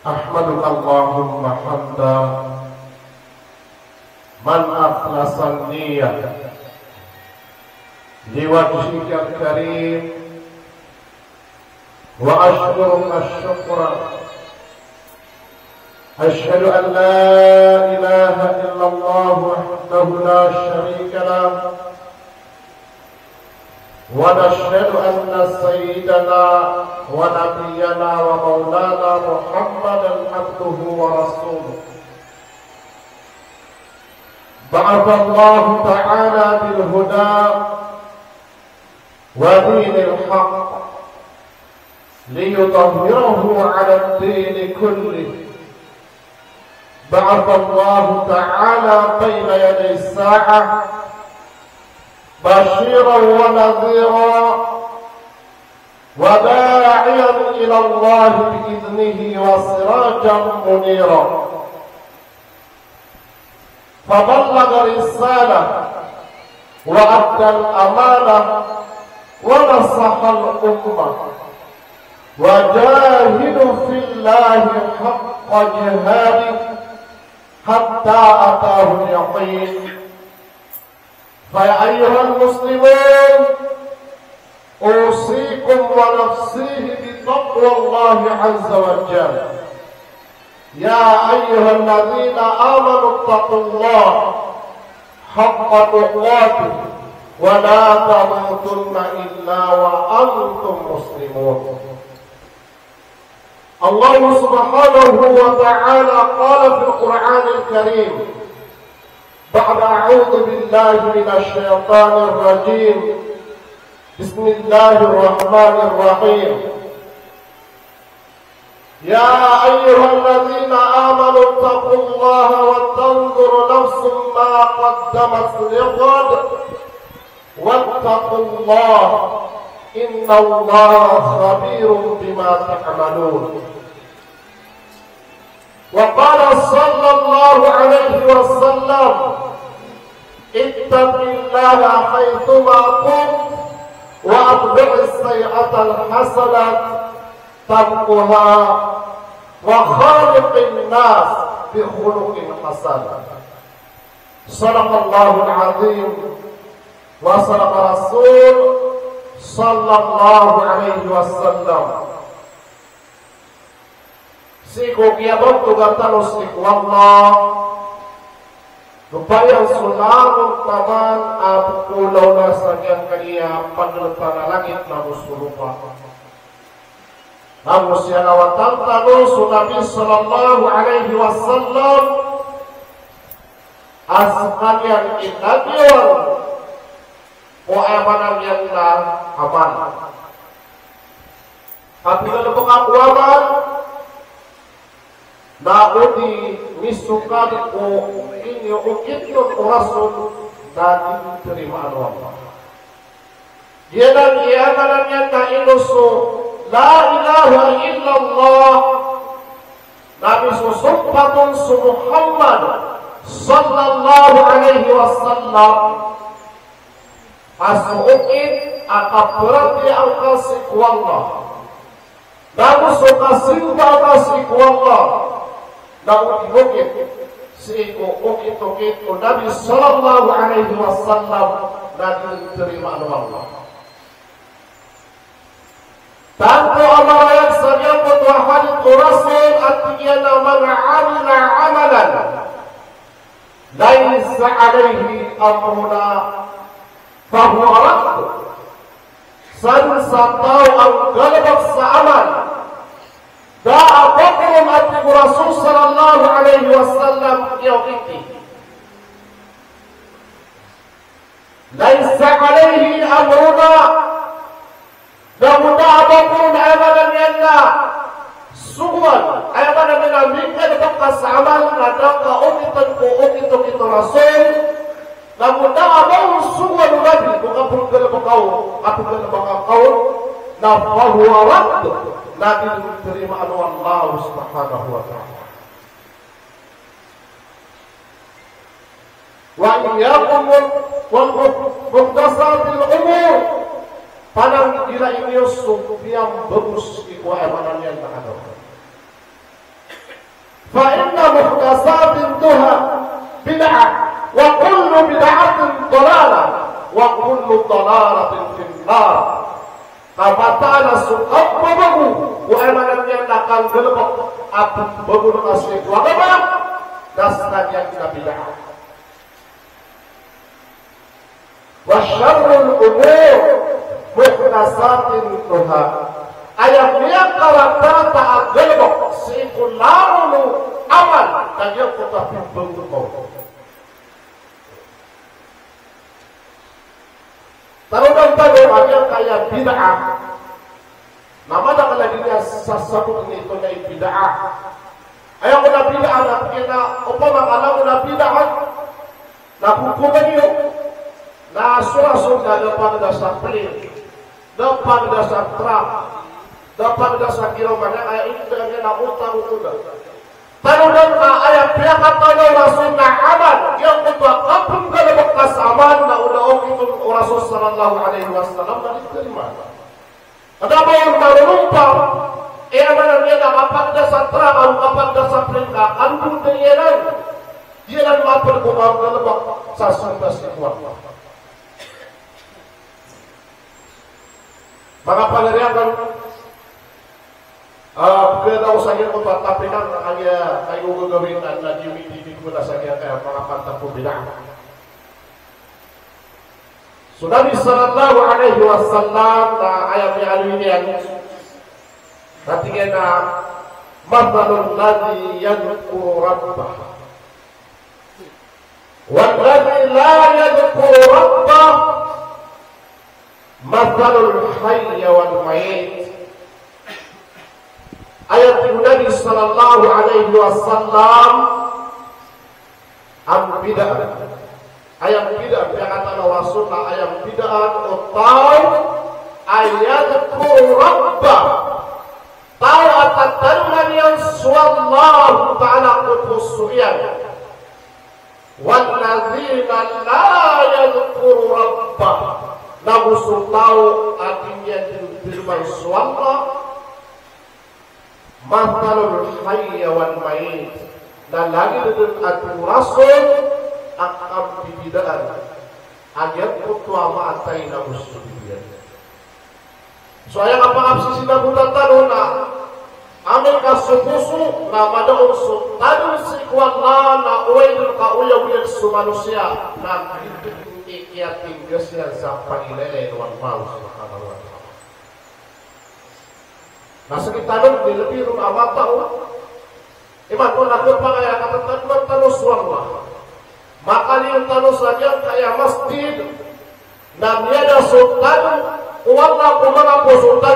أحمدك اللهم حمدا من أخلص النية لوجهك الكريم، وأشكرك الشكر. أشهد أن لا إله إلا الله وحده لا شريك له، ونشهد أن سيدنا ونبينا ومولانا محمدا عبده ورسوله. بعث الله تعالى بالهدى ودين الحق ليظهره على الدين كله. بعث الله تعالى بين يدي الساعة بشيرا ونذيرا وداعيا إلى الله بإذنه وسراجا منيرا، فبلغ رسالة وأدى الأمانة ونصح الأمة، وجاهد في الله حق جهاده حتى أتاه اليقين. فيا أيها المسلمون، أوصيكم ونفسي بتقوى الله عز وجل. يا أيها الذين آمنوا اتقوا الله حق تقاته ولا تموتن إلا وأنتم مسلمون. الله سبحانه وتعالى قال في القرآن الكريم بعد أعوذ بالله من الشيطان الرجيم، بسم الله الرحمن الرحيم: يا أيها الذين آمنوا اتقوا الله وتنظر نفس ما قدمت لغد واتقوا الله إن الله خبير بما تعملون. وقال صلى الله عليه وسلم: اتق الله حيثما كنت وأتبع السيئة الحسنة تمحها وخالق الناس بخلق حسن. صدق الله العظيم وصدق رسول صلى الله عليه وسلم. Siku kiabot tugatanus ikwallah Lupayang sulamun taman at pulaw na sagyang kaniya paglutan na langit na musulupa. Namun siya nawatang tanong sa Nabi sallallahu alaihi wasallam as kanyang inagyon o emanan yan na aman. At pinalabok ang uwaman na udi misukan o inyo ukit yung orason na diterima Allah. Yan ang iamanan yan na inuso La ilaha illallah Nabi susumpatun su Muhammad sallallahu alaihi wasallam asuukit akaperati ang kasikwallah namu sukasinta kasikwallah namu diukit siku ukit-ukit Nabi sallallahu alaihi wasallam na diterima Allah. Tanto amarayag sa niyapot wa hadith rasul at iyan naman amila amalan laysa alayhi amruna fahuwa rad. San sa tao ang galabak sa amal daapakum at rasul sallallahu alayhi wasallam yawiti laysa alayhi amruna Namuda apapun amalan yan na suwan amalan na namin ka kasamal na daw kaukitan ko ukito kito rasul namuda apapun suwan nabi kung kapulgal na bakaw kapulgal na bakaw na pahuwarat natin terima Allah subhanahu wa ta'ala. Wa iyakum wal muhdasatil umur Panang gila ini sumpiang bagus iku emanan yang tak ada. muhdatsatin bid'ah wa kullu bid'atin dhalalah wa kullu dhalalatin finnar. Kabatana suqab babu wa emanannya nakal gelebak abu babu nasib wa gaba dasnanya kita bid'ah. Wa syarrul umur muhdatsatin ayat dia kalata ta'at gelebak sikularunu amal dan yang tetapi bentuk taruhan ada kayak bid'ah nama dah lagi dia sesuatu ini itu dari bid'ah ayat udah bid'ah nak kita upama kalau udah bid'ah nak hukum ini nah surah depan dasar pelin depan dasar terang depan dasar kira mana ayat itu dengan nak utang itu dah taruhan ayat dia kata Rasulullah aman yang kedua kapun kalau bekas aman nak udah itu Rasul sallallahu alaihi wasallam dan diterima. Ada yang menumpang mana dia nak apa dasar terang apa dasar perintah kandung dia dan maupun kumam lebak sasunda sekuat. Maka paneriakan kita usahanya untuk tapi kan hanya kayu gawin dan di kita saja kayak melakukan tempuh bid'ah. Nabi sallallahu alaihi wasallam ayat yang ini yang artinya mathalul ladzi yadhkuru rabbah wal ladzi la yadhkuru rabbah mathalul hayy wal mayyit. Ayat Nabi sallallahu alaihi wasallam bid'ah. Ayat bid'ah yang kata Rasulullah ayat bid'ah atau ayat rabbah. Tahu atat yang sallallahu ta'ala qudus suyan. Walladzina la yadhkuru rabbah. Namun tahu artinya firman Allah mathalul hayy wal mayyit. Dan lagi dengan Rasul akan dibidaan ayat kutua ma'ataina muslimin. Soalnya apa absisi nabutan tanuna Amerika subusu na pada unsur tadu sikuat la na uwaidul ka'uya wiyad su manusia na ikiat tinggas yang sampai lele wal mau subhanahu wa ta'ala. Nah sekitarun di lebih rumah matau iman pun nak berpakaian kata tanus Allah. Maka dia tanus saja kayak masjid dan dia ada sultan uanglah kumana po sultan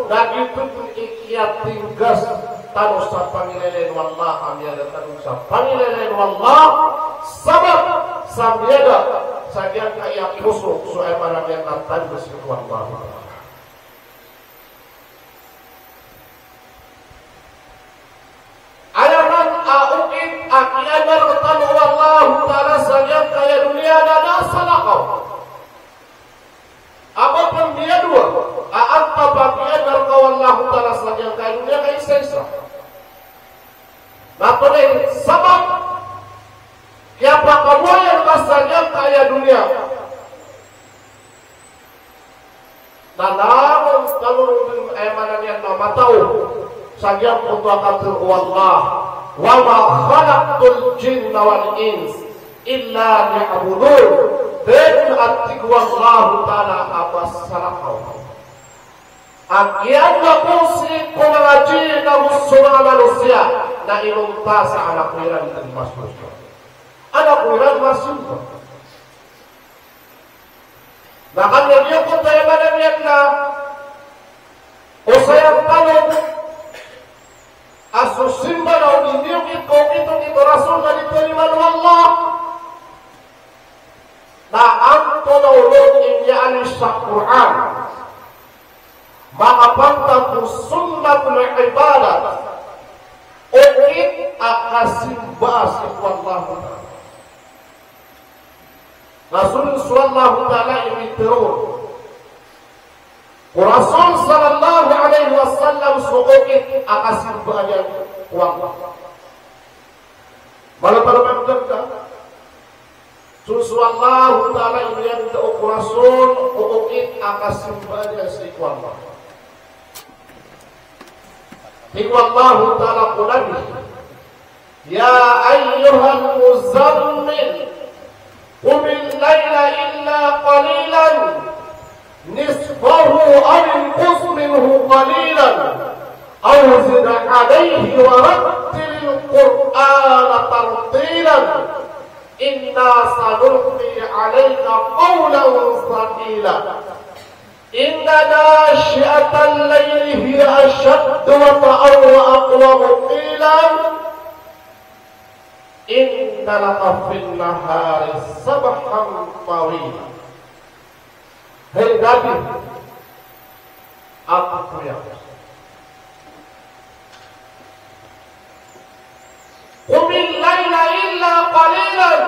dan itu ikiat tinggas tanus sa pangilelen wallah amyada tanus sa pangilelen wallah sabab samyada saja kayak musuh soal marang yang nantan bersyukur wallah. Ayaman aukit akianar ketanu wallahu ta'ala saja kaya dunia dan asalakau. Apapun dia dua a'anta bakianar kawallahu ta'ala saja kaya dunia kaya sesa. Nah ini sabab kiapa kamu yang saja kaya dunia. Dan namun kalau emanan yang nama tahu saja untuk akan Allah wa ma khalaqtul jinna wal ins illa liya'budun dan atiqwa Allah ta'ala abasalakau akian lakusi kumangaji na musuh manusia na iluntasa anak wiran dan masuk anak wiran masuk bahkan dia pun saya pada niatna usayang tanong asusimba na unindiyo kito rasul na diterima ng Allah na ang tulong inyaan sa Quran makapantang sunnatul ibadat ukit akasimba sa Allah Rasul sallallahu ta'ala ini terus Rasul sallallahu alaihi wasallam suukit akasin bahagian uang. Malah pada mengerti. Susu Allah Ta'ala ini yang Rasul ukit akas simbahnya seikhwan Allah. Ikhwan Allah Ta'ala kulani. Ya ayyuhal muzammil qumil layla illa qalilan nisfahu aw inqus minhu qalilan aw zid alayhi wa rattilil qur'ana tartilan inna sanulqi alayka qawlan thaqila inna nashi'atal layli hiya ashaddu wata'an wa aqwamu qilan inna laka fil nahari sabhan tawila. Hei Nabi, aku punya qumil layla illa qalilan.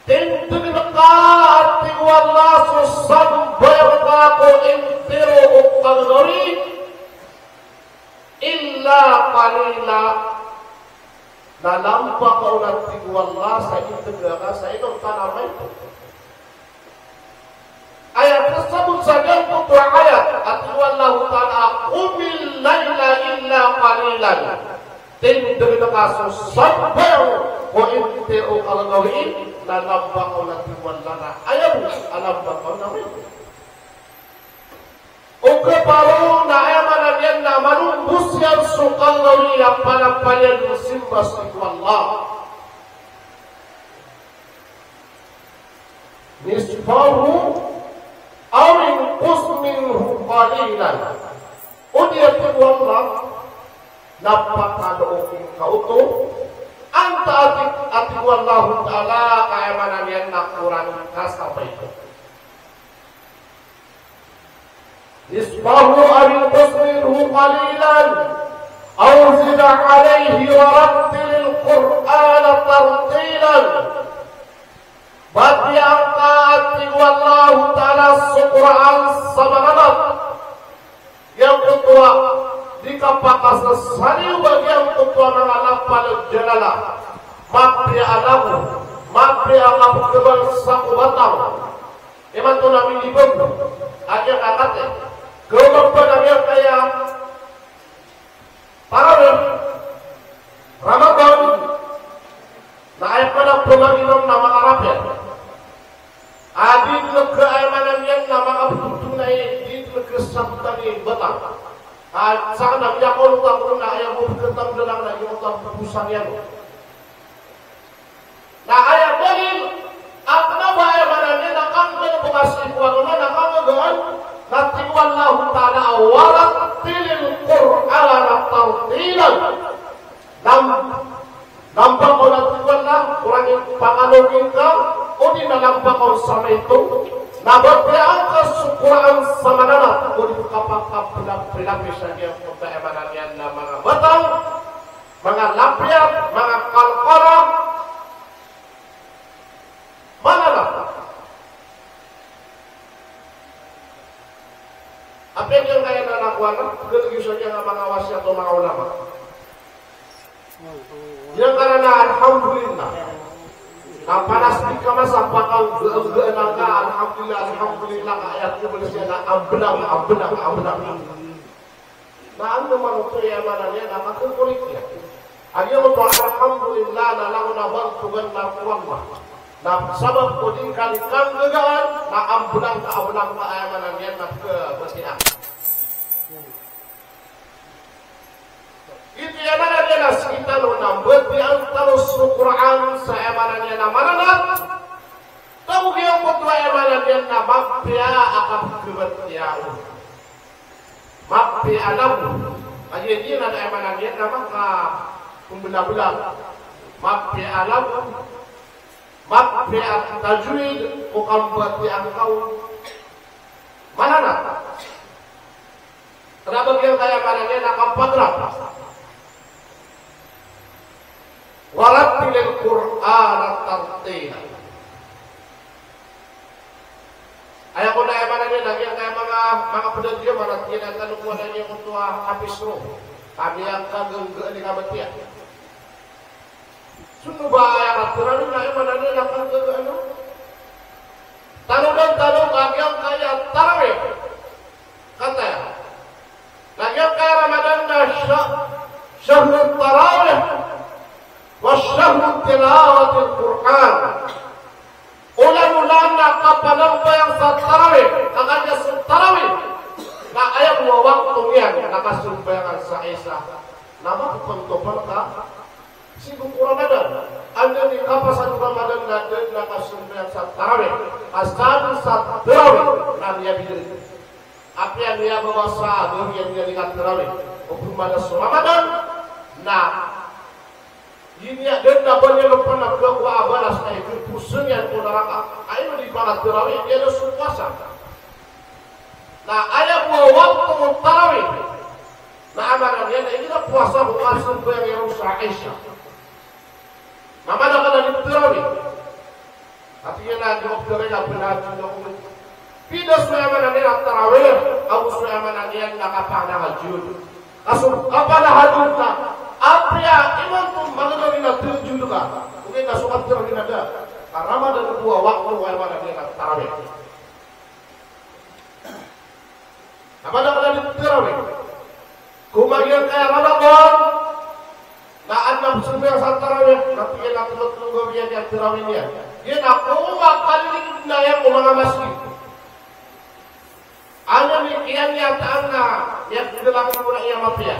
Tentu dibekati wallah susah berlaku intiru ukagori illa qalila. Dalam kau nanti wallah saya tegakkan saya itu tanam itu. Ayat tersebut saja untuk ayat Atiwallahu ta'ala qumil layla illa qalilan. Tentu kasus sabar wa intiru al-ghawi dalam kau nanti wallah ayat alam kau nanti. Uke paru na ayamanan yan na manumbus yan sukang gawi ang panampalyan ng simbas ni Allah. Nisfahu awin kusminhu qalilan. Udiya ti Allah napakadooking kauto. Anta ati Allah Ta'ala ayamanan yan na kurang kasabay ko. نصفه أو انقص منه قليلا أو زد عليه ورتل القرآن ترتيلا. Bagi angkat Allah Ta'ala Al-Quran sama yang kedua dikapakas sesali bagi yang kedua mengalapal jalala mati alamu mati alamu kebangsa kubatang iman tu nabi libur aja kakaknya kemudian yang kaya Tarawih Ramadan na ay pada pemaginom nama Arab ya adil ke aymanan yan nama abdutun na di ke sabtani batang at sa nabi ako lutak na ayaw mo ketang dalang na yung pusan yan na ayaw dalil at naba aymanan yan nakanggal bukas ikuan na nakanggal Nabi Allah Ta'ala warattilil Qur'ana tartilan. Nampak ko Nabi Allah kurang pangalogin ka o di nalampak ko sama itu nabagyan ka Quran sama nana o di kapag-pilapis na niya kung taemanan yan na mga batang mga lapyat, mga kalkara mga lapyat. Apa yang kaya nanakuan? Ketegusan yang mengawasi atau mga ulama. Yang karena alhamdulillah. Nah panas di kamar sampai kau geenaka alhamdulillah ayatnya bersih na ambenang. Nah anda manusia yang mana dia nak makan politiknya. Aja untuk alhamdulillah nalang nabang tugan nakuan mah. Nah, sabab koding kalikan gegaan, na ambulang ka ayamanan yan na ke besian. Itu yang mana dia nas kita lo nambet di antara Quran sa ayamanan yan na mananat. Tahu yang betul ayamanan yan na mapia akan kebetiau. Mapia alam. Aja dia na ayamanan yan na maka pembela-bela. Mapia alam. Mapia tajwid bukan buat engkau mana nak? Kenapa dia kayak mana dia nak pagram? Warattilil Qur'ana tartila. Ayah ko na mana dia lagi kayak mga pedang dia mana dia nanti lupa dia untuk habis roh. Kami yang kageng di kabetia. Sunu bayar aturan na mana ni akan ke ano. Tanong lagi ang kaya tarawih. Kata ya. Lagi ang kaya Ramadan na syahrul tarawih wa syahrul tilawatil Quran. Ulan-ulan na kapanampayang sa tarawih, kakanya sa tarawih. Na ayaw mo waktu yan, nakasumbayangan sa isa. Nama kepentopan ka? Sibuk Ramadan. Anda di kapasan Ramadan dan nakasumbayang sa tarawih. Asal sa tarawih. Nah dia bilang. Apa yang dia bawa sahur yang dia lihat tarawih. Hukum pada Ramadan. Nah. Ini ada namanya lepas nak berlaku abalas. Nah itu pusing yang pun neraka. Ayo di barat tarawih dia ada puasa. Nah ayat waktu tarawih. Nah amanahnya ini kita puasa bukan sembahyang yang rusak Aisyah. Nama dah kena diterawih. Tapi yang lagi waktu mereka benar juga umum. Tidak semua amanahnya tarawih. Aku semua amanahnya nak apa nak hajud. Asal apa nak hajud nak? Apa ya iman tu mengenai nak terjun juga. Mungkin tak suka terjun ada. Karena Ramadan dua waktu amanahnya nak tarawih. Apa dah kena diterawih? Kumagian kaya Ramadan. Na anda sembahyang sa tarawih, tapi ia nak tunggu biar dia tarawih dia. Dia nak kali na yang mga masjid. Ano ni kian niya taana, yang dalam mula ia mafia.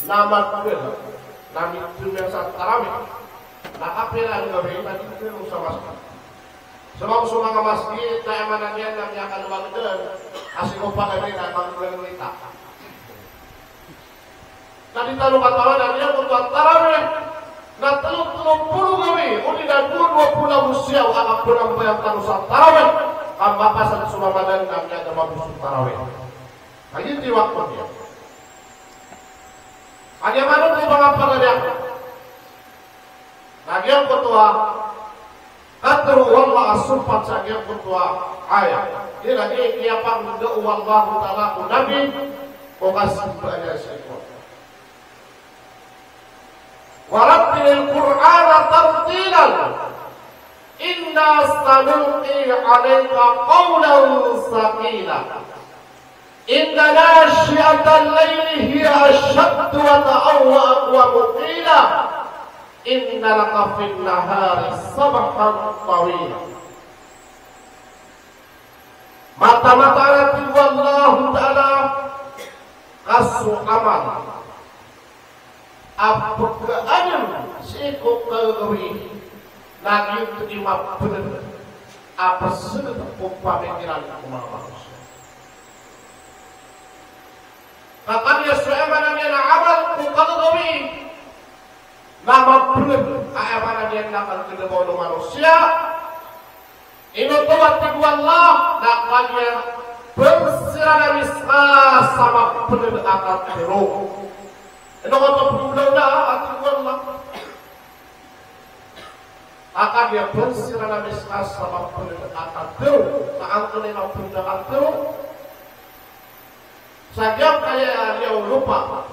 Nama kuil, nami sembahyang sa tarawih. Nakapila ang gabi, tadi kuil sa masjid. Sebab semua masjid na emananya nang akan wagdan, asing upah kami na magkulit. Tadi tahu katakan dan dia untuk tarawih. Nah teluk puluh kami, uni dan 20 usia anak pernah bayangkan usah tarawih. Tambah pasal Ramadan kami ada mabusu tarawih. Lagi di waktu dia. Ada mana tu mengapa dia? Lagi yang ketua, katru wallah asumpat lagi yang ketua ayat. Dia lagi kiapa mendoa wallah taala nabi, kasih banyak sekali. ورتل القرآن ترتيلا إنا سنلقي عليك قولا ثقيلا إن ناشئة الليل هي أشد وأقوم قيلا إن لك في النهار سبحا طويلا mata-mata nanti wallahu ta'ala kasu amal apakah ada sikap kegawin lagi terima benar apa sudah terpompa pikiran manusia. Kakaknya saya mana dia nak amal kegawin nama benar mana dia nak kegawin manusia. Ini tuan tibu Allah nakanya bersirah misal sama benar akan teruk. Ino kata bulan ati Allah akan dia bersirah na miskas sama benar akan teruk. Naangkan ina benar akan teruk. Sagyang kaya dia lupa.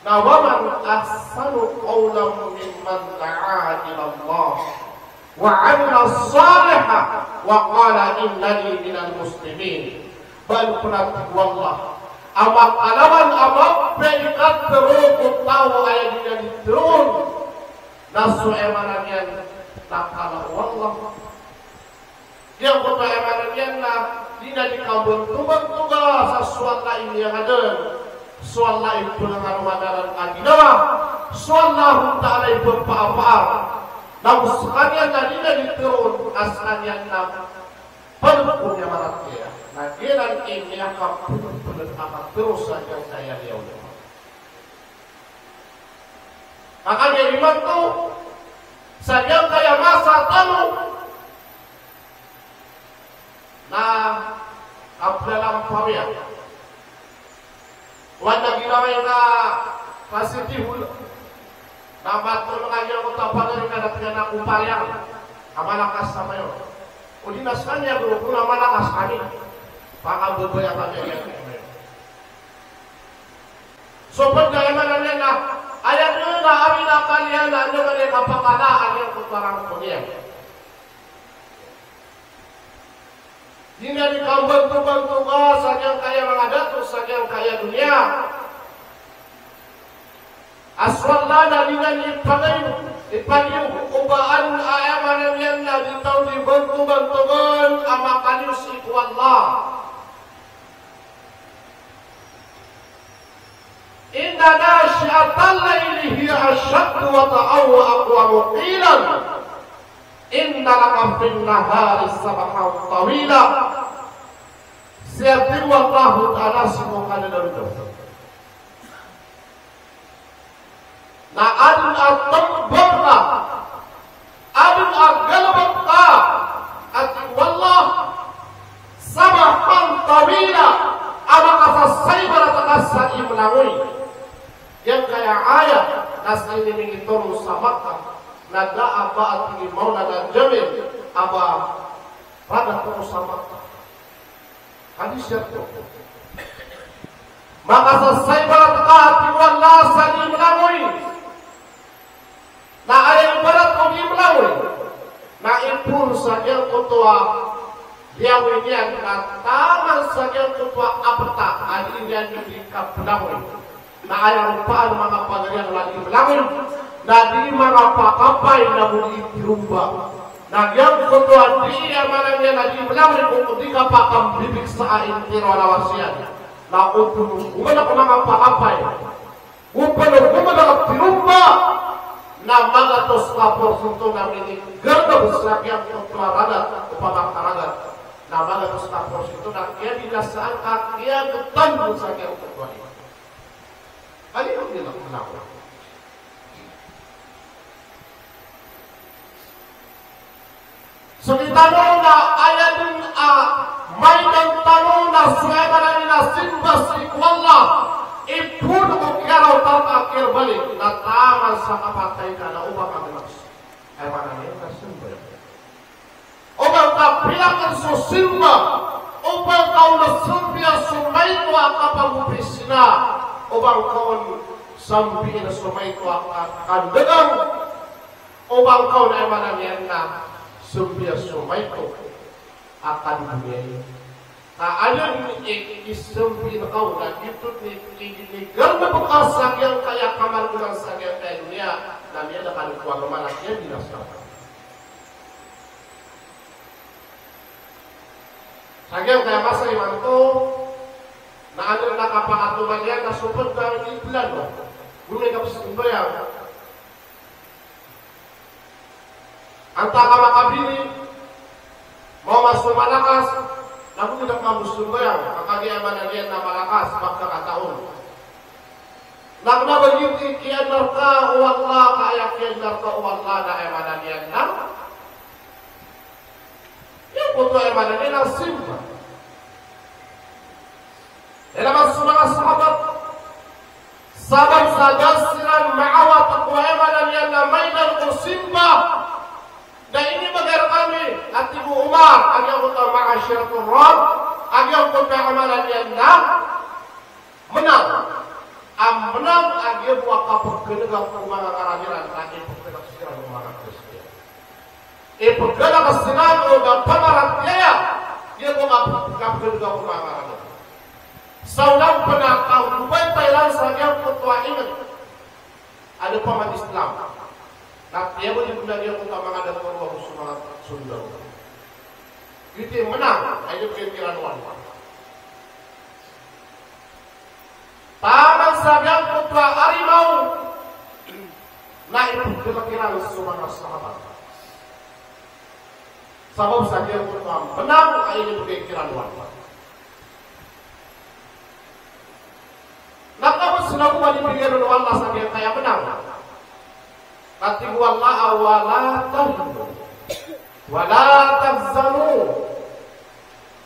Nawaman ahsanu qawlam mimman da'a ila Allah wa 'amila shalihan wa qala innani minal muslimin. Bal kunat wallah awak alawan awak pekat teruk tahu ayat dia diturun nasu emananian nakala wallah yang kota emananian na tidak dikabul tugas sesuatu ini yang ada soal lain pendengar madaran aginawa soal Allah ta'ala berpapar namun sekalian tadinya diturun asalian nam penuhnya maratnya. Nah, dan ini akan benar-benar akan terus saja saya lihat. Makanya iman itu saja kayak masa tamu. Nah, dalam pawia. Wanda ginawa yung positif. Nama itu mengajar kota pada dengan dengan upaya. Amalakas sama yo. Udi nasanya berhubung amalakas kami. Pakal beberapa yang so pagkaimanan niya na ayat na amina kalian anda mereka pakalaan yang ketarang dunia. Hingga di bantu-bantu saja kaya mengadatus saja kaya dunia. Aswallana dengan ipaniu ubaan ayaman yang nabi tahu dibantu-bantuan amakanius iku Allah. Inna nasyi'atal laili hiya asyaddu wa ta'awu aqwamu qilan. Inna laka fin nahari sabahan tawila. Siapin wallahu ta'ala semoga dari itu. Na adun at-tambara adun at-galbata ati wallah sabahan tawila ama kata saibara takasa imnawi yang kaya ayat nasli ini mengitur samakka nada apa ati mauna dan jamil apa pada tu samakka hadis itu maka saibara takati wallah sani imnawi na ayat berat kau imnawi na impul saja ketua yang ini tangan saja ketua apta adi yang dikap benawi na ayat rupaan mengapa yang lagi benawi na di mengapa kapai namun dirubah na yang ketua dia mana yang lagi benawi untuk dikapakam bibik sa'in tirawasian na untuk gumana mengapa kapai gumana dirubah na magatos lapor suntung na ini gerda besar yang ketua radat upama karagat na magatos lapor suntung na kia dinasaan kia ketan besar yang ketua ini kali itu dia kenapa sekitano na ayatun mainan tano na suemana ina simbas ikwallah ipun ukero akhir balik na tangan sa kapatay ka na ubang ang naks ay manangin na simba ubang ka pilakan so simba ubang ka na sumbia sumay ko ang kapagupis na ubang ka sambi na sumay ko ang kandagang ubang ka na ay manangin na sumbia sumay ko akan dunia ada isempi kau dan itu ni garba bekas yang kaya kamar dengan sagian kaya dunia dan dia akan kuat kemalaknya dirasakan. Sagian kaya masa imanto na ada nak apa aturannya na support dari bulan loh. Guna kapus sembayang. Antara makabini mau masuk Malakas. Namun tidak kamu sembahyang, maka dia mana dia nama lakas maka kataun. Nak begitu kian nerka wallah kaya kian nerka wallah na mana dia nak. Yang foto mana dia nasib. Dalam surah sahabat sahabat sadasiran ma'awat taqwa mana dia namai dan kusimbah. Dan ini bagar kami Atibu Umar agak utama ma'asyaratul Rabb agak utama amalan yang menang menang agak buat kapur kenegang kumanga karajiran lagi perkenak sirah kumanga Kristian perkenak sirah udah pamarat dia dia buat kapur kenegang kumanga karajiran saudara pernah tahu Dubai Thailand saja ketua ingat ada paman Islam. Nah, dia boleh guna dia untuk mengadakan korban semangat Sunda. Itu menang, ayo kira-kira luar. Taman sabiang putra harimau. Nah, itu kira-kira semangat sahabat. Sebab saja putra menang, ayo kira-kira luar. Nah, kamu senang balik pikir Allah saja kayak menang. Kati wallah wala tahinu wala tahzanu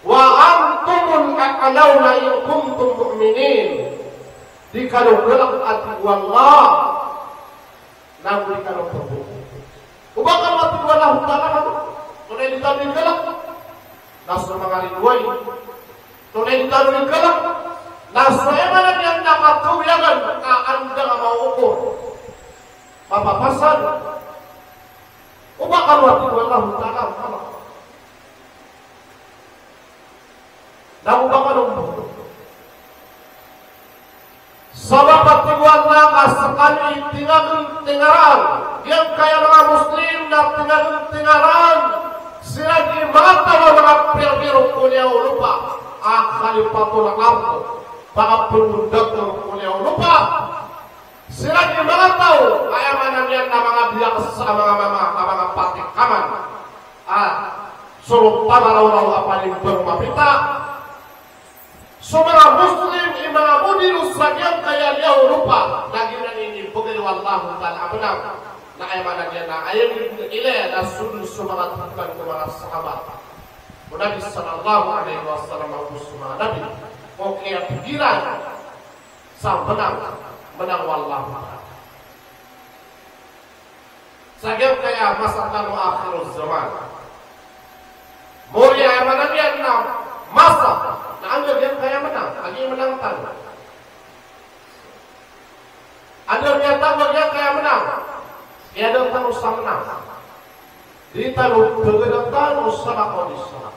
wa antumul a'launa in kuntum mu'minin. Dikalau gelak ati wallah namun dikalau berbohong ubakan mati wallah ta'ala tunai ditabi gelak nasr mengali duai tunai ditabi gelak nasr emana yang dapat tuyagan ka anda mau ukur papapasan ubakan waktu Allah Ta'ala dan ubakan sahabat tinggal nakas sekali tinggalan yang kaya mga muslim na tinggalan sila di mata mga pir-piro kuliaw lupa ang kalipato ng arko baka punundag ng kuliaw lupa sila di mga tao kaya manan yan na mga biyak sa mga patikaman suruh pamaraw-raw apalimbang mapita so mga muslim mga mudirus bagyang kaya liyaw lupa lagi na ini bugay wallahu ta'ala abnam na ay managyan na ayaw ilay na sunod sa mga tukan ng mga sahabat o Nabi sallallahu alaihi wasallam ang mga Nabi o kaya pigilan sa menang wallahu ta'ala sagyang kaya masatan mo akhirul zaman muli ay managyan na masa na ang yan kaya menang lagi menang talo ada yang tahu dia kaya menang dia ada tahu sa menang di talo bergedang talo sana kodis sana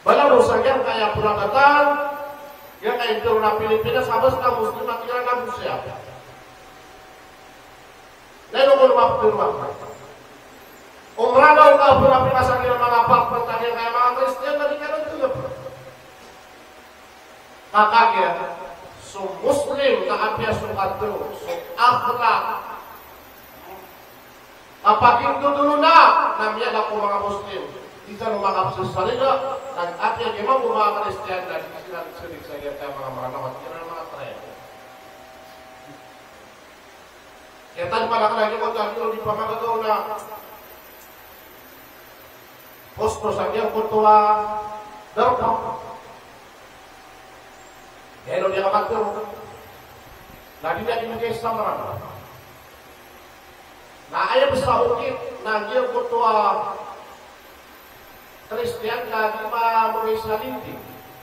balang usahanya kaya perangkatan dia kaya itu na Pilipinas habis na muslim na kira na Rusia lalu ko lumapirma umrah daw ka Pilipinas ang kira mga pakpatanya kaya mga Kristiyan na di ka nang tulap kakaknya so muslim na apya sukat terus so akhlak apaging dulu na namanya ako mga muslim di ka lumakap sa salida nang apya kaya mga Kristiyan na di ka sinig sa kaya mga nawat kaya mga trayo kaya tayo malakalagi mo dahil di pamagagaw na posto sa kaya kutuwa darpa Hello dia kamatero. Lagi dia dimulai samaran. Nah ayah besar ukit, nah dia ketua Kristian lagi mengisah linti.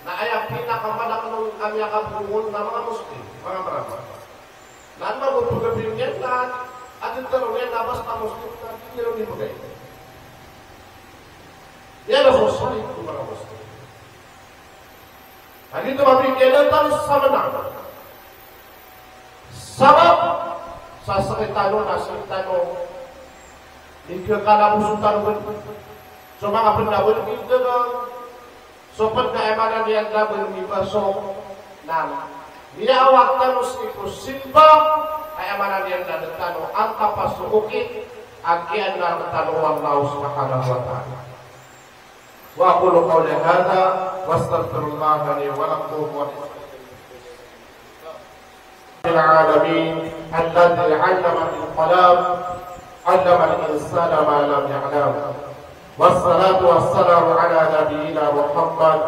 Nah ayah pindah kepada penung kami akan berhubung nama muslim, mga berapa. Nah mau berkebingungan kan, ada terusnya nabas kamu muslim, tapi dia lebih baik. Dia ada khusus itu mga muslim. Hari itu mabigyan tayo sa menang. Sabab sa sakitano na sakitano ikakalabusutan ko so mga penawin kita so pagkaemanan yan labon ibaso na niawag tanos ito simba kaemanan yan na tano ang kapasukit ang kian na tano ang laos na kalawatan. وأقول قولي هذا واستغفر الله لي ولكم العالمين الذي علم بالقلم علم الإنسان ما لم يعلم والصلاة والسلام على نبينا محمد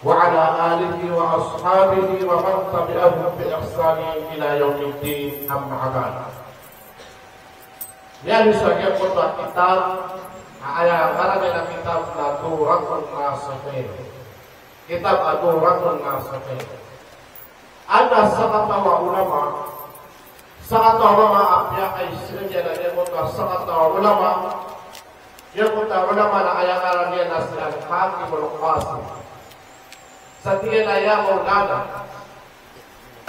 وعلى آله وأصحابه ومن تبعهم بإحسان إلى يوم الدين أما بعد يعني sebagai khutbah kita ayat karena kitab Ad-Durratul Nasihin. Kitab Ad-Durratul Nasihin. Ada sangat ulama apya ay sinja na dia mutwa sangat ulama. Yang ulama na ayat karena dia nasihan Hakimul Qasim. Sa tiga na ya Maulana.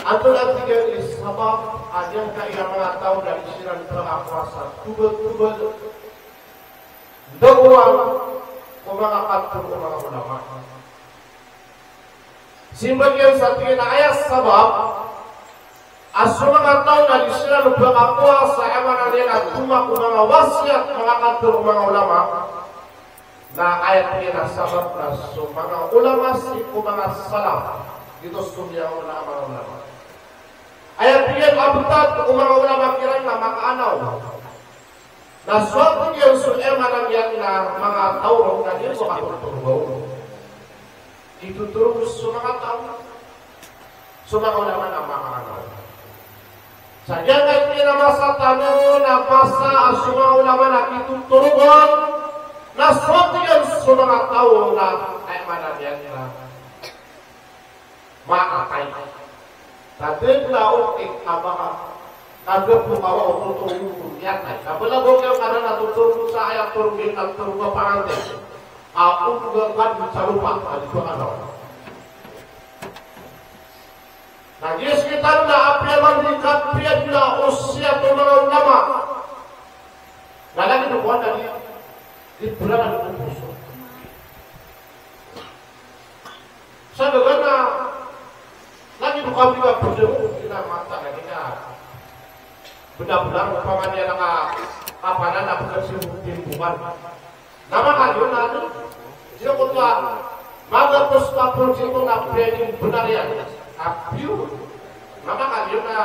Atau tiga sabab ada kaya mga tao dari silang terakwasa tubal-tubal Dawang kumakakantor ng mga ulama. Simbagyan sa tingin na ayas sabab aso mga tao na di sila nagpakakuha sa eman nila tuma kung mga wasiat mga kantor ng mga ulama na ayat niya na sabab na so mga ulama si kung mga salam dito sumya ko na mga ulama. Ayat niya abutad kung mga ulama kiran na makaanaw na suatu yang suemanan yang na mga tao na dito makatutulong itu terus mga tao sumaulaman ang mga ano saja kahit na masa tanong na masa sumaulaman na kitutulungan na suatu yang mga tao na emanan yang na maatay tatid na ukit abaka Agak pemawa untuk yung yatay. Kapala bokyo kada na tuturo sa ayat turugin at turuga pangante. Ako gagad sa lupa. Adito ano. Nagis kita na apyaman di kapyad na usya tumangang nama. Nalagi dukuan na di pulangan ng puso. Sa dagan na lagi dukuan juga berjauh kita mata na kita benar-benar umpamanya kapanan na pagkasimbukan. Nama kayo natin siya kutwa magapos tapos ito na pwedeng benar yan. Apiyo nama kayo na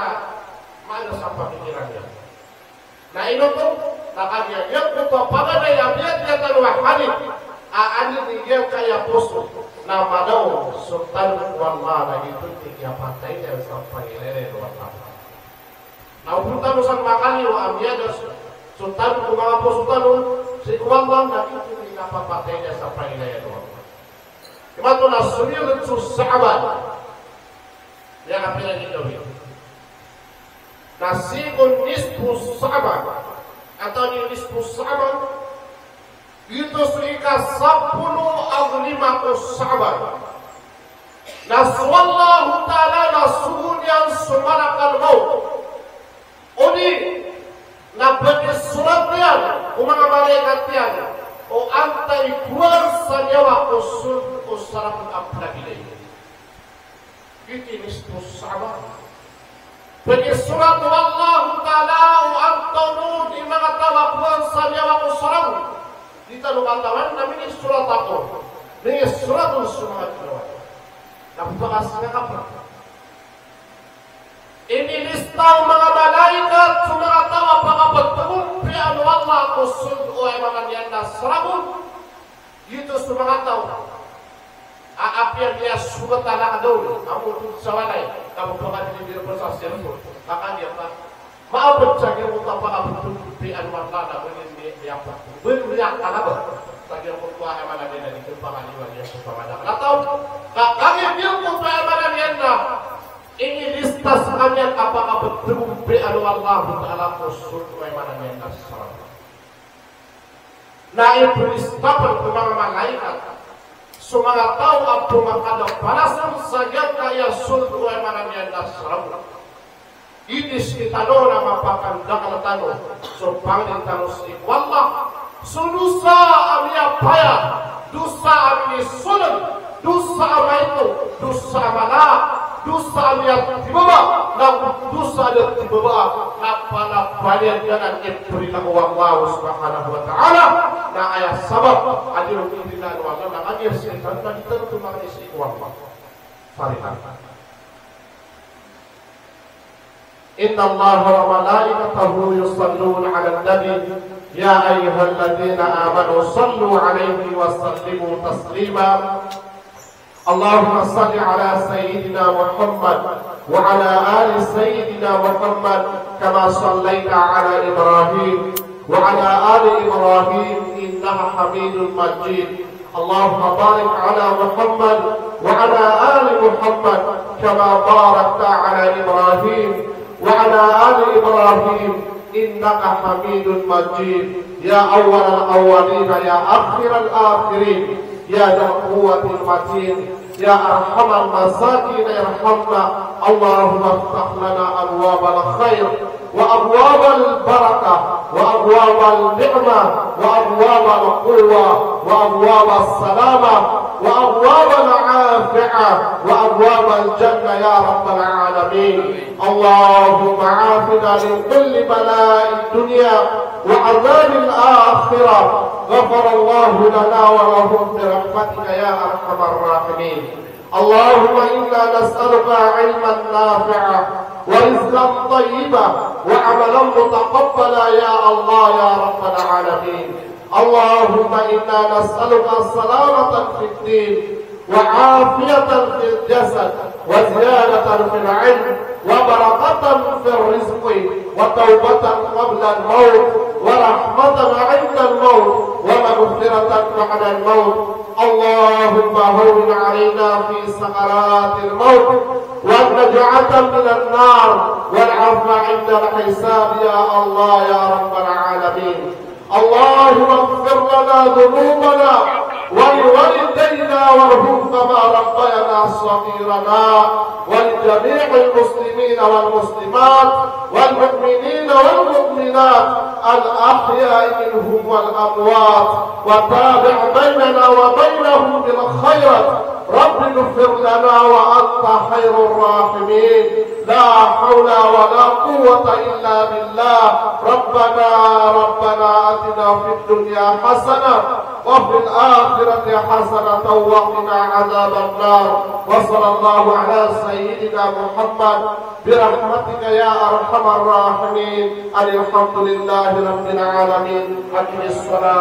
mana sa pamikiran niya. Na ino to na kanya yung kutwa paganay abiyat niya taluwa kanit aanin niya kaya puso na madaw sultan wala na ito tigya patay niya sa pangilere wala. Naupunta mo sa makali o amya na sultan kung mga po sultan si Kuwang na ito pinapapatay niya sa pangilere wala. Kaya ito na sumilit sa sahabat yang apa yang kita lihat. Nasibun nisfu sahabat atau nisfu sahabat itu sekitar 10 atau 5 sahabat. Nasrallahu ta'ala nasuhun yang sumarakal maut. Oni nabagi suratnya umang malaikat yang o antai kuar sanyawa usul usarapun apalagi. Itu nisfu sahabat. Bagi surat Allah Ta'ala antonu di mga tawapuan sa nyawa ko sarang. Dito lumatawan namin yung surat ako. Ini surat ang sumat ko. Napakas nga kapra. Inilista ang mga malaikat sa mga tawa pagkapagtumpi ang Allah ko sud o ay mga niyan na sarabon. Dito sa mga tawa. Aapyan niya sugat ala ka daw. Ang sa walay. Kamu bakal diberi persasian pun. Maka dia tak. Maafkan saya untuk apa di anwar lada begini dia apa. Beriak apa? Tadi aku tua mana dia di kepala dia kepada. Atau kami dia untuk mana dia nak. Ini listas kalian apa betul di anwar Allah Taala khusus mana dia nak. Nah iblis dapat kemana malaikat. Semangat tahu apa makna balasan saja kaya sulhu mana yang dasar. Ini kita dona mapakan dakal tano. So pangin tano si wallah. Sudusa amia paya, dusa amini sunan, dusa ama itu, dusa amala, dusa amia tibaba, nak dusa ada tibaba. Apa banyak jangan berilah Allah Subhanahu Wa Taala. Na ayat sabab adil inna wa na ayat setan na ditentu na isi Allah. Farihan. Inna Allah wa malaikatahu yusalluna 'alan nabi ya ayyuhalladzina amanu sallu 'alaihi wa sallimu taslima. Allahumma salli 'ala sayyidina Muhammad wa 'ala ali sayyidina Muhammad kama sallaita 'ala Ibrahim وعلى آل إبراهيم إنك حميد مجيد. اللهم بارك على محمد وعلى آل محمد كما باركت على إبراهيم وعلى آل إبراهيم إنك حميد مجيد. يا أول الأولين يا آخر الآخرين يا ذا القوة المتين يا أرحم المساكين ارحمنا. اللهم افتح لنا أبواب الخير وأبواب البركة وأبواب النعمة وأبواب القوة وأبواب السلامة وأبواب العافية وأبواب الجنة يا رب العالمين. اللهم عافنا من كل بلاء الدنيا وعذاب الآخرة. غفر الله لنا ولهم برحمتك يا أرحم الراحمين. اللهم إنا نسألك علما نافعا ورزقا طيبا وعملا متقبلا يا الله يا رب العالمين. اللهم إنا نسألك السلامة في الدين وعافية في الجسد وزيادة في العلم وبركة في الرزق وتوبة قبل الموت ورحمة عند الموت ومغفرة بعد الموت. اللهم هون علينا في سكرات الموت والنجعة من النار والعافية العفو عند الحساب يا الله يا رب العالمين. اللهم اغفر لنا ذنوبنا ولوالدينا وارحم كما ربيانا صغيرنا، ولجميع المسلمين والمسلمات والمؤمنين والمؤمنات الأحياء منهم والأموات، وتابع بيننا وبينهم بالخير. رب اغفر لنا وأنت خير الراحمين. لا حول ولا قوة إلا بالله. ربنا آتنا في الدنيا حسنة وفي الآخرة حسنة وقنا عذاب النار. وصلى الله على سيدنا محمد برحمتك يا أرحم الراحمين. الحمد لله رب العالمين. أقم الصلاة.